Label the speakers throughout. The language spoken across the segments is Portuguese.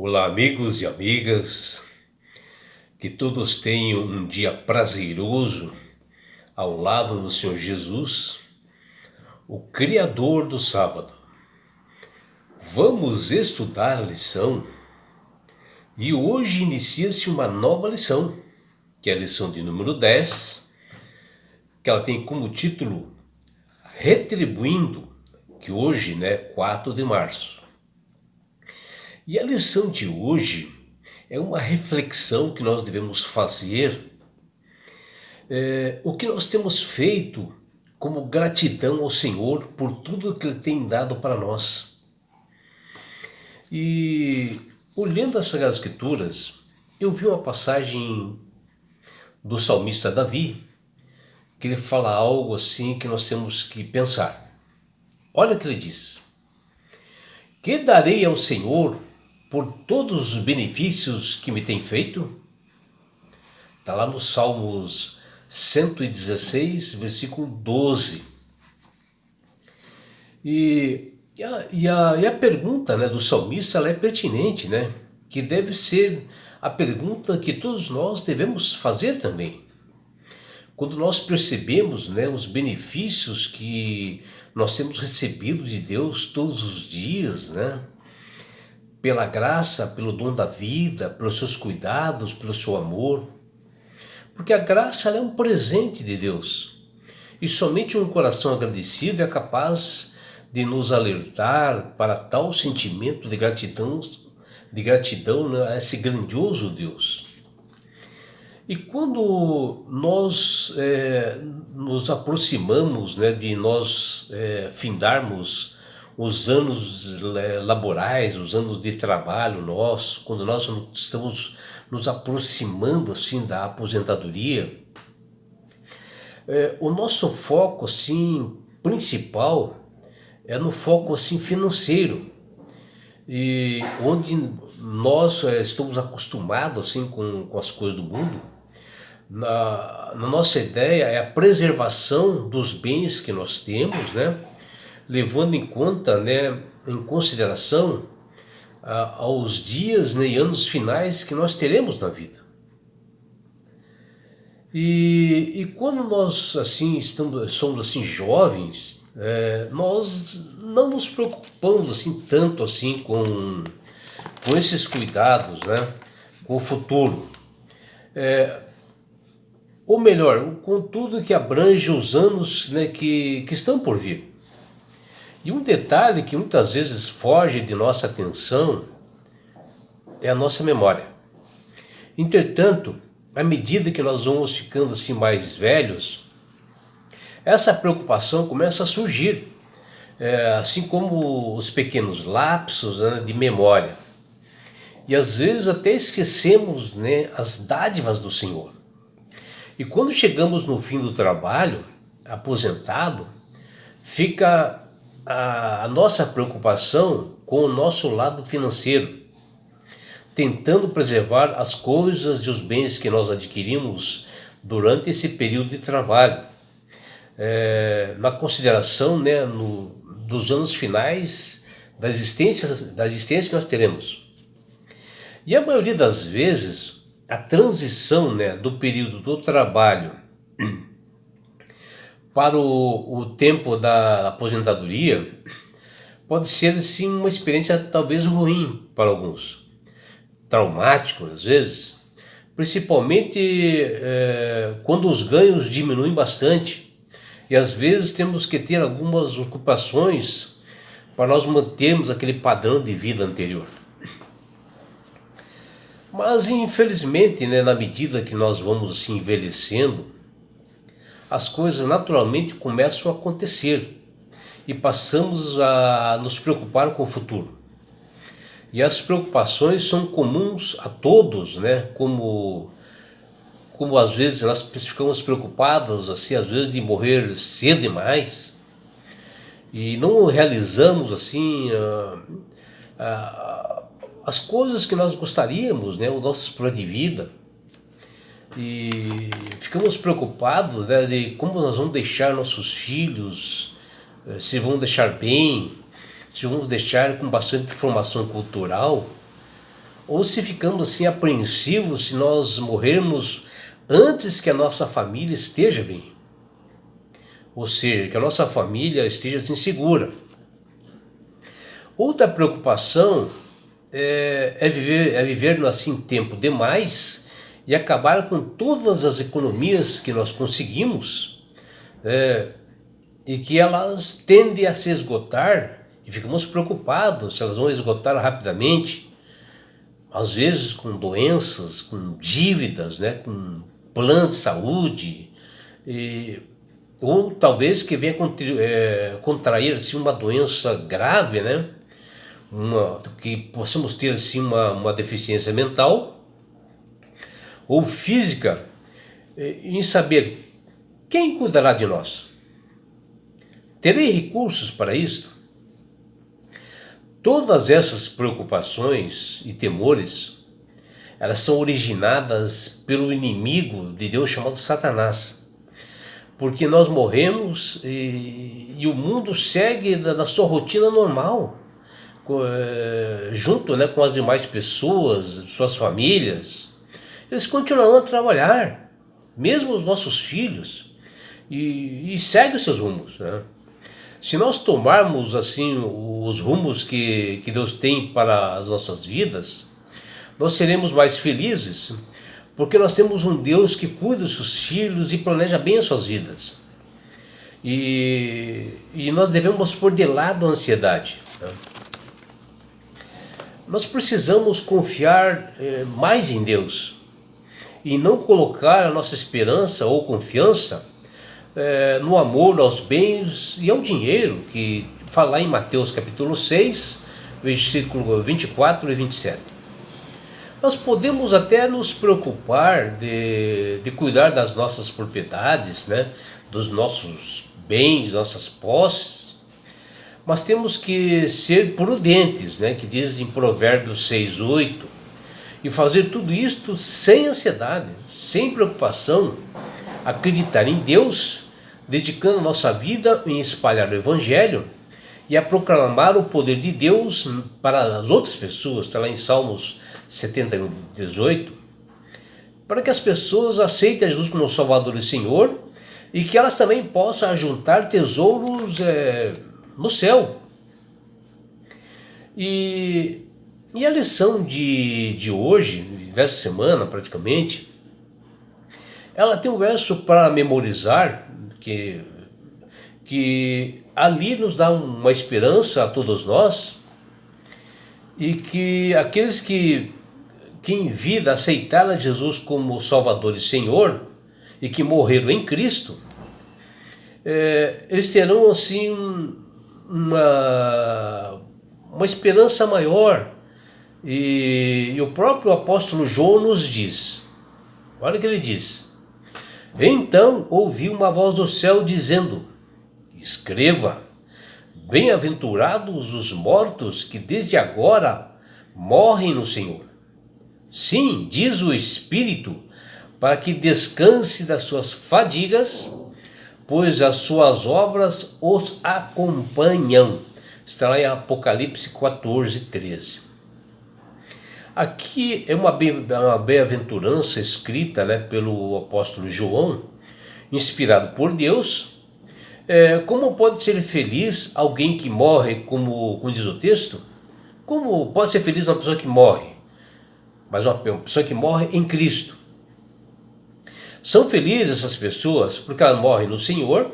Speaker 1: Olá, amigos e amigas, que todos tenham um dia prazeroso ao lado do Senhor Jesus, o Criador do sábado. Vamos estudar a lição e hoje inicia-se uma nova lição, que é a lição de número 10, que ela tem como título Retribuindo, que hoje, 4 de março. E a lição de hoje é uma reflexão que nós devemos fazer, o que nós temos feito como gratidão ao Senhor por tudo que Ele tem dado para nós. E olhando as Sagradas Escrituras, eu vi uma passagem do salmista Davi, que ele fala algo assim que nós temos que pensar. Olha o que ele diz: que darei ao Senhor por todos os benefícios que me tem feito? Está lá no Salmos 116, versículo 12. E a pergunta, do salmista, ela é pertinente, que deve ser a pergunta que todos nós devemos fazer também. Quando nós percebemos, os benefícios que nós temos recebido de Deus todos os dias, pela graça, pelo dom da vida, pelos seus cuidados, pelo seu amor. Porque a graça ela é um presente de Deus. E somente um coração agradecido é capaz de nos alertar para tal sentimento de gratidão, a esse grandioso Deus. E quando nós nos aproximamos, de nós findarmos os anos laborais, os anos de trabalho nosso, quando nós estamos nos aproximando assim da aposentadoria, o nosso foco assim principal é no foco assim financeiro, e onde nós estamos acostumados assim com as coisas do mundo. Na nossa ideia é a preservação dos bens que nós temos, levando em conta, em consideração aos dias, e anos finais que nós teremos na vida. E quando nós assim somos assim jovens, nós não nos preocupamos assim tanto assim com esses cuidados, com o futuro. Ou melhor, com tudo que abrange os anos, que estão por vir. E um detalhe que muitas vezes foge de nossa atenção é a nossa memória. Entretanto, à medida que nós vamos ficando assim mais velhos, essa preocupação começa a surgir, assim como os pequenos lapsos, de memória. E às vezes até esquecemos, as dádivas do Senhor. E quando chegamos no fim do trabalho, aposentado, fica a nossa preocupação com o nosso lado financeiro, tentando preservar as coisas e os bens que nós adquirimos durante esse período de trabalho, na consideração, dos anos finais da existência que nós teremos. E a maioria das vezes, a transição, do período do trabalho para o tempo da aposentadoria pode ser sim uma experiência talvez ruim para alguns, traumático às vezes, principalmente quando os ganhos diminuem bastante e às vezes temos que ter algumas ocupações para nós mantermos aquele padrão de vida anterior. Mas infelizmente, na medida que nós vamos assim, envelhecendo, as coisas naturalmente começam a acontecer e passamos a nos preocupar com o futuro. E as preocupações são comuns a todos, como às vezes nós ficamos preocupados assim, às vezes de morrer cedo demais e não realizamos assim as coisas que nós gostaríamos, o nosso plano de vida. E ficamos preocupados, de como nós vamos deixar nossos filhos, se vão deixar bem, se vamos deixar com bastante formação cultural, ou se ficamos assim apreensivos se nós morrermos antes que a nossa família esteja bem. Ou seja, que a nossa família esteja assim, segura. Outra preocupação é viver assim tempo demais e acabar com todas as economias que nós conseguimos, e que elas tendem a se esgotar e ficamos preocupados se elas vão esgotar rapidamente, às vezes com doenças, com dívidas, né, com plano de saúde, ou talvez que venha contrair assim, uma doença grave, né, que possamos ter assim, uma deficiência mental ou física, em saber quem cuidará de nós. Terei recursos para isto? Todas essas preocupações e temores, elas são originadas pelo inimigo de Deus chamado Satanás. Porque nós morremos e o mundo segue na sua rotina normal, junto, né, com as demais pessoas, suas famílias. Eles continuarão a trabalhar, mesmo os nossos filhos, e seguem os seus rumos, né? Se nós tomarmos assim os rumos que Deus tem para as nossas vidas, nós seremos mais felizes, porque nós temos um Deus que cuida dos seus filhos e planeja bem as suas vidas. E nós devemos pôr de lado a ansiedade, né? Nós precisamos confiar mais em Deus e não colocar a nossa esperança ou confiança no amor aos bens e ao dinheiro, que fala lá em Mateus capítulo 6, versículo 24 e 27. Nós podemos até nos preocupar de cuidar das nossas propriedades, né, dos nossos bens, nossas posses, mas temos que ser prudentes, né, que diz em Provérbios 6, 8, e fazer tudo isto sem ansiedade, sem preocupação, acreditar em Deus, dedicando nossa vida em espalhar o Evangelho e a proclamar o poder de Deus para as outras pessoas. Está lá em Salmos 71, 18, para que as pessoas aceitem Jesus como Salvador e Senhor e que elas também possam ajuntar tesouros no céu. E a lição de hoje, dessa semana praticamente, ela tem um verso para memorizar, que ali nos dá uma esperança a todos nós, e que aqueles que em vida aceitaram a Jesus como Salvador e Senhor e que morreram em Cristo, eles terão assim uma esperança maior. E o próprio apóstolo João nos diz, olha o que ele diz: então ouvi uma voz do céu dizendo, escreva, bem-aventurados os mortos que desde agora morrem no Senhor. Sim, diz o Espírito, para que descanse das suas fadigas, pois as suas obras os acompanham. Está lá em Apocalipse 14, 13. Aqui é uma bem-aventurança escrita, né, pelo apóstolo João, inspirado por Deus. Como pode ser feliz alguém que morre, como diz o texto? Como pode ser feliz uma pessoa que morre? Mas uma pessoa que morre em Cristo. São felizes essas pessoas porque elas morrem no Senhor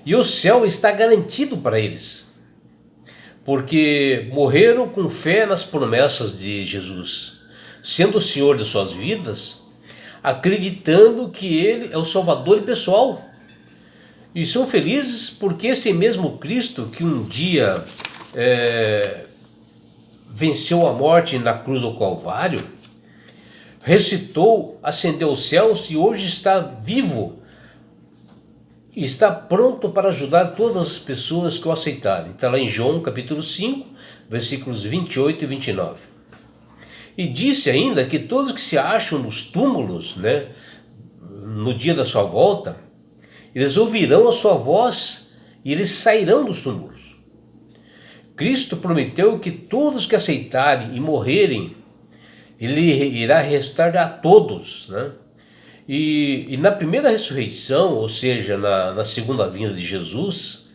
Speaker 1: e o céu está garantido para eles, porque morreram com fé nas promessas de Jesus, sendo o Senhor de suas vidas, acreditando que Ele é o Salvador pessoal. E são felizes porque esse mesmo Cristo que um dia venceu a morte na cruz do Calvário, ressuscitou, ascendeu aos céus e hoje está vivo, e está pronto para ajudar todas as pessoas que o aceitarem. Está lá em João capítulo 5, versículos 28 e 29. E disse ainda que todos que se acham nos túmulos, né, no dia da sua volta, eles ouvirão a sua voz e eles sairão dos túmulos. Cristo prometeu que todos que aceitarem e morrerem Ele irá ressuscitar a todos, né? E na primeira ressurreição, ou seja, na segunda vinda de Jesus,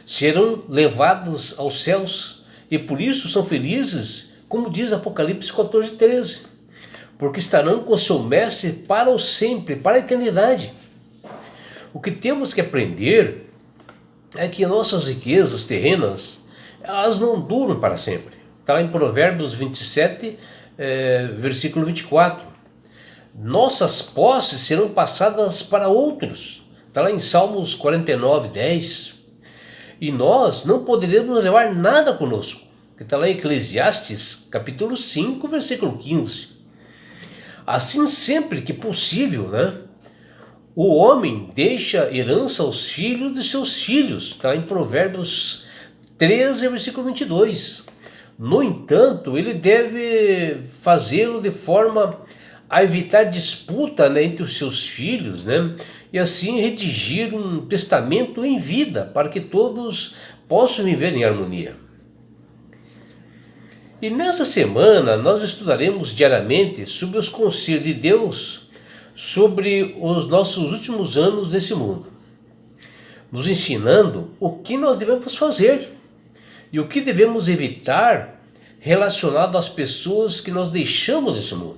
Speaker 1: serão levados aos céus e por isso são felizes, como diz Apocalipse 14:13, porque estarão com seu mestre para o sempre, para a eternidade. O que temos que aprender é que nossas riquezas terrenas, elas não duram para sempre. Está lá em Provérbios 27, versículo 24. Nossas posses serão passadas para outros. Está lá em Salmos 49:10. E nós não poderemos levar nada conosco. Que está lá em Eclesiastes capítulo 5, versículo 15. Assim, sempre que possível, né? O homem deixa herança aos filhos de seus filhos. Está em Provérbios 13, versículo 22. No entanto, ele deve fazê-lo de forma a evitar disputa, né, entre os seus filhos, né, e assim redigir um testamento em vida para que todos possam viver em harmonia. E nessa semana nós estudaremos diariamente sobre os conselhos de Deus sobre os nossos últimos anos nesse mundo, nos ensinando o que nós devemos fazer e o que devemos evitar relacionado às pessoas que nós deixamos nesse mundo.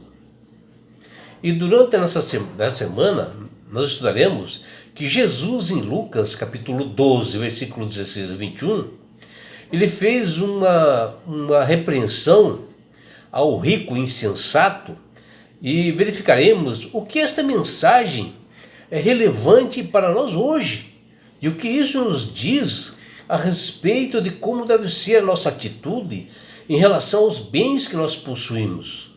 Speaker 1: E durante nessa semana nós estudaremos que Jesus, em Lucas capítulo 12, versículos 16 a 21, ele fez uma repreensão ao rico insensato e verificaremos o que esta mensagem é relevante para nós hoje e o que isso nos diz a respeito de como deve ser a nossa atitude em relação aos bens que nós possuímos.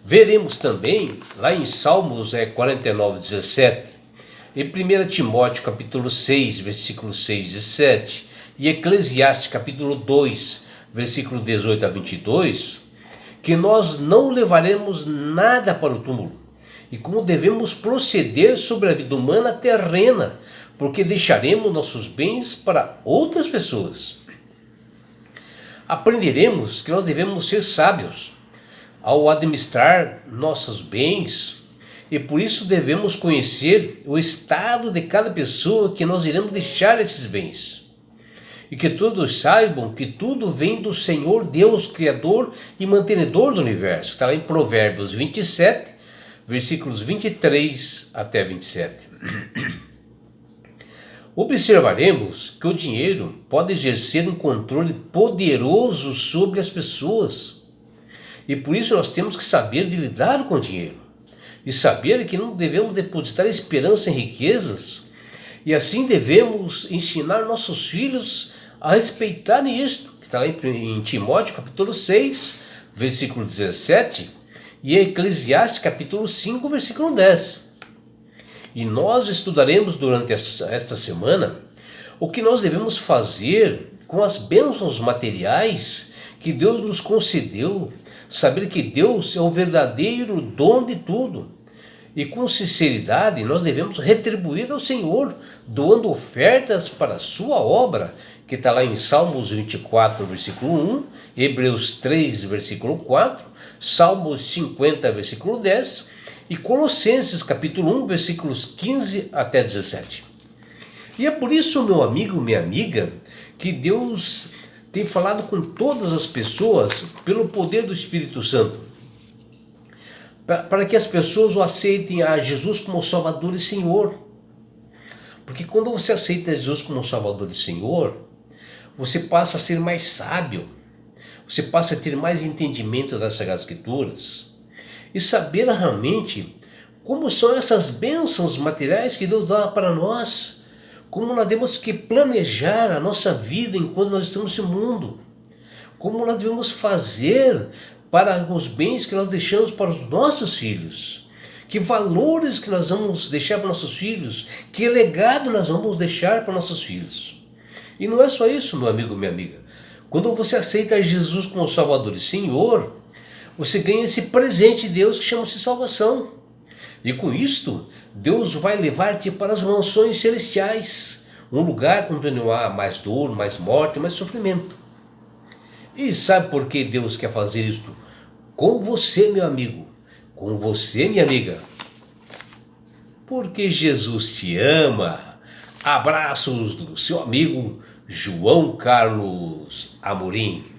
Speaker 1: Veremos também lá em Salmos 49:17, em 1 Timóteo capítulo 6, versículos 6 e 7, e Eclesiastes capítulo 2, versículos 18 a 22, que nós não levaremos nada para o túmulo e como devemos proceder sobre a vida humana terrena, porque deixaremos nossos bens para outras pessoas. Aprenderemos que nós devemos ser sábios ao administrar nossos bens e por isso devemos conhecer o estado de cada pessoa que nós iremos deixar esses bens. E que todos saibam que tudo vem do Senhor Deus, Criador e mantenedor do universo. Está lá em Provérbios 27, versículos 23 até 27. Observaremos que o dinheiro pode exercer um controle poderoso sobre as pessoas. E por isso nós temos que saber de lidar com o dinheiro. E saber que não devemos depositar esperança em riquezas. E assim devemos ensinar nossos filhos a respeitarem isto. Que está lá em Timóteo capítulo 6, versículo 17. E Eclesiastes capítulo 5, versículo 10. E nós estudaremos durante esta semana o que nós devemos fazer com as bênçãos materiais que Deus nos concedeu. Saber que Deus é o verdadeiro dono de tudo. E com sinceridade nós devemos retribuir ao Senhor, doando ofertas para a sua obra, que está lá em Salmos 24, versículo 1, Hebreus 3, versículo 4, Salmos 50, versículo 10 e Colossenses capítulo 1, versículos 15 até 17. E é por isso, meu amigo, minha amiga, que Deus tem falado com todas as pessoas pelo poder do Espírito Santo, para que as pessoas o aceitem a Jesus como Salvador e Senhor. Porque quando você aceita Jesus como Salvador e Senhor, você passa a ser mais sábio, você passa a ter mais entendimento das Sagradas Escrituras e saber realmente como são essas bênçãos materiais que Deus dá para nós, como nós temos que planejar a nossa vida enquanto nós estamos nesse mundo, como nós devemos fazer para os bens que nós deixamos para os nossos filhos, que valores que nós vamos deixar para nossos filhos, que legado nós vamos deixar para nossos filhos. E não é só isso, meu amigo, minha amiga. Quando você aceita Jesus como Salvador e Senhor, você ganha esse presente de Deus que chama-se salvação. E com isto, Deus vai levar-te para as mansões celestiais, um lugar onde não há mais dor, mais morte, mais sofrimento. E sabe por que Deus quer fazer isto com você, meu amigo, com você, minha amiga, porque Jesus te ama. Abraços do seu amigo João Carlos Amorim.